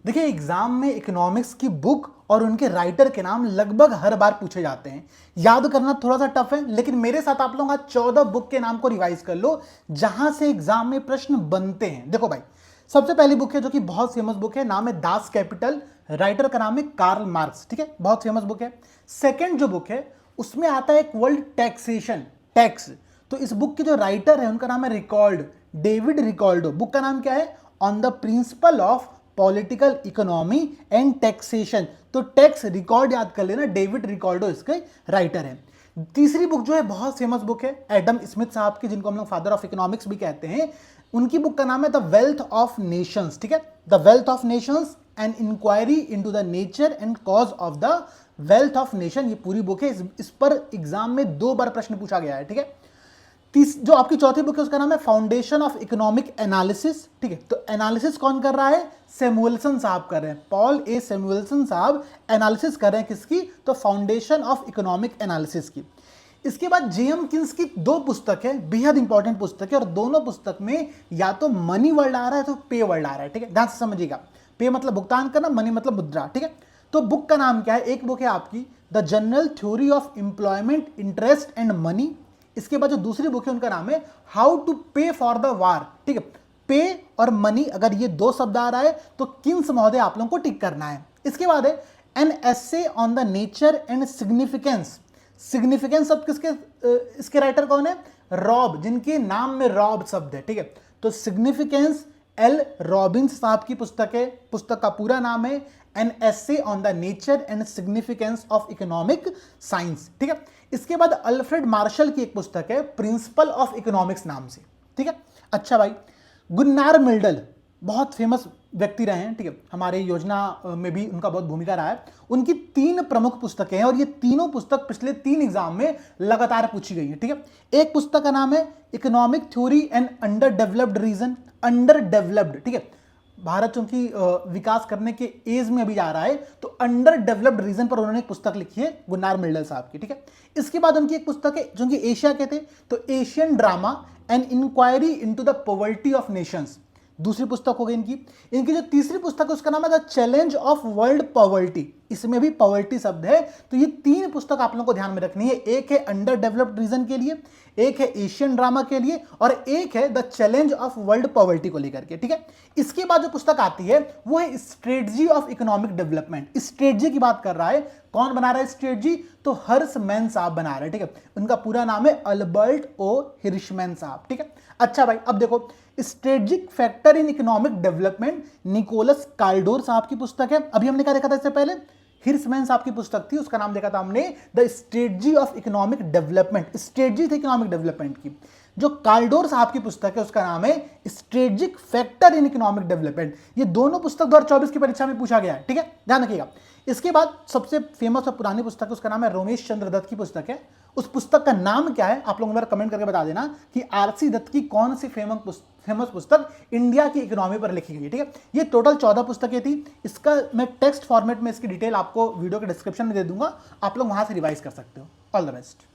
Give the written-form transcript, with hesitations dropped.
देखिए एग्जाम में इकोनॉमिक्स की बुक और उनके राइटर के नाम लगभग हर बार पूछे जाते हैं। याद करना थोड़ा सा टफ है, लेकिन मेरे साथ आप लोग आज 14 बुक के नाम को रिवाइज कर लो जहां से एग्जाम में प्रश्न बनते हैं। देखो भाई, सबसे पहली बुक है जो कि बहुत फेमस बुक है, नाम है दास कैपिटल, राइटर का नाम है कार्ल मार्क्स। ठीक है, बहुत फेमस बुक है। सेकेंड जो बुक है उसमें आता है एक वर्ल्ड टैक्सेशन, टैक्स। तो इस बुक के जो राइटर है उनका नाम है रिकॉल्ड, डेविड रिकॉल्डो। बुक का नाम क्या है? On the principle of political economy and taxation. तो टैक्स रिकॉर्ड याद कर लेना, डेविड रिकॉर्डो इसके राइटर है। तीसरी बुक जो है बहुत फेमस बुक है एडम स्मिथ साहब की, जिनको हम लोग फादर ऑफ इकोनॉमिक्स भी कहते हैं। उनकी बुक का नाम है द वेल्थ ऑफ नेशंस। ठीक है, the wealth of nations and inquiry into the nature and cause of the wealth of nation, ये पूरी बुक है। इस पर एग्जाम में 2 बार प्रश्न पूछा गया है। ठीक है, जो आपकी चौथी बुक है उसका नाम है फाउंडेशन ऑफ इकोनॉमिक एनालिसिस। ठीक है, तो एनालिसिस कौन कर रहा है? सैमुअल्सन साहब कर रहे हैं, पॉल ए सैमुअल्सन साहब एनालिसिस कर रहे हैं किसकी? तो फाउंडेशन ऑफ इकोनॉमिक एनालिसिस की। इसके बाद जेएम किन्स की 2 पुस्तक है, बेहद इंपॉर्टेंट पुस्तक है, और दोनों पुस्तक में या तो मनी वर्ड आ रहा है तो पे वर्ड आ रहा है। ठीक है, ध्यान से समझिएगा, पे मतलब भुगतान करना, मनी मतलब मुद्रा। ठीक है, तो बुक का नाम क्या है? एक बुक है आपकी the general theory of employment, interest and money. इसके बाद जो दूसरी बुक है उनका नाम है हाउ टू पे फॉर द वार। ठीक है, पे और मनी अगर ये 2 शब्द आ रहा है तो किन्स महोदय आप लोगों को टिक करना है। इसके बाद है an essay on the nature and significance. Significance शब्द किसके, इसके राइटर कौन है? रॉब, जिनके नाम में रॉब शब्द है। ठीक है, तो सिग्निफिकेंस एल रॉबिन्स साहब की पुस्तक है। पुस्तक का पूरा नाम है an essay on the nature and significance of economic science. ठीक है, इसके बाद अल्फ्रेड मार्शल की एक पुस्तक है प्रिंसिपल ऑफ इकोनॉमिक्स नाम से। ठीक है, अच्छा भाई, गुन्नार मिल्डल बहुत फेमस व्यक्ति रहे हैं। ठीक है, हमारे योजना में भी उनका बहुत भूमिका रहा है। उनकी 3 प्रमुख पुस्तकें हैं और ये तीनों पुस्तक पिछले 3 एग्जाम में लगातार पूछी गई है। ठीक है, एक पुस्तक का नाम है economic theory and underdeveloped region. Underdeveloped, ठीक है, भारत चूंकि विकास करने के एज में अभी जा रहा है, तो अंडर डेवलप्ड रीजन पर उन्होंने एक पुस्तक लिखी है गुन्नार मिल्डल साहब की। ठीक है, इसके बाद उनकी एक पुस्तक है जो कि एशिया के थे, तो Asian drama and inquiry into the poverty of nations, दूसरी पुस्तक हो गई इनकी। इनकी जो तीसरी पुस्तक है उसका नाम है the challenge of world poverty, इसमें भी पॉवर्टी शब्द है। तो ये 3 पुस्तक आप लोगों को ध्यान में रखनी है, एक है अंडर डेवलप्ड रीजन के लिए, एक है एशियन ड्रामा के लिए, और एक है the challenge of world poverty को लेकर के। ठीक है, इसके बाद जो पुस्तक आती है वो है strategy of economic development. Strategy की बात कर रहा है, कौन बना रहा है स्ट्रेटजी? तो हर्षमैन साहब बना रहे हैं। ठीक है, उनका पूरा नाम है अल्बर्ट ओ हिर्शमैन साहब। ठीक है, अच्छा भाई, अब देखो strategic factor in economic development, Nicholas Kaldor साहब की पुस्तक है। अभी हमने क्या देखा था इससे पहले? हिर्समैन साहब की पुस्तक थी, उसका नाम देखा था हमने the strategy of economic development, strategy थी इकोनॉमिक डेवलपमेंट की। जो काल्डोर साहब की पुस्तक है उसका नाम है strategic factor in economic development. ये दोनों पुस्तक 2024 की परीक्षा में पूछा गया है। ठीक है, ध्यान रखिएगा। इसके बाद सबसे फेमस और पुरानी पुस्तक है, उसका नाम है रोमेश चंद्र दत्त की पुस्तक है। उस पुस्तक का नाम क्या है आप लोग मेरा कमेंट करके बता देना कि आरसी दत्त की कौन सी फेमस पुस्तक इंडिया की इकोनॉमी पर लिखी गई है। ठीक है, ये टोटल 14 पुस्तकें थी। इसका मैं टेक्स्ट फॉर्मेट में इसकी डिटेल आपको वीडियो के डिस्क्रिप्शन में दे दूंगा, आप लोग वहां से रिवाइज कर सकते हो। All the best.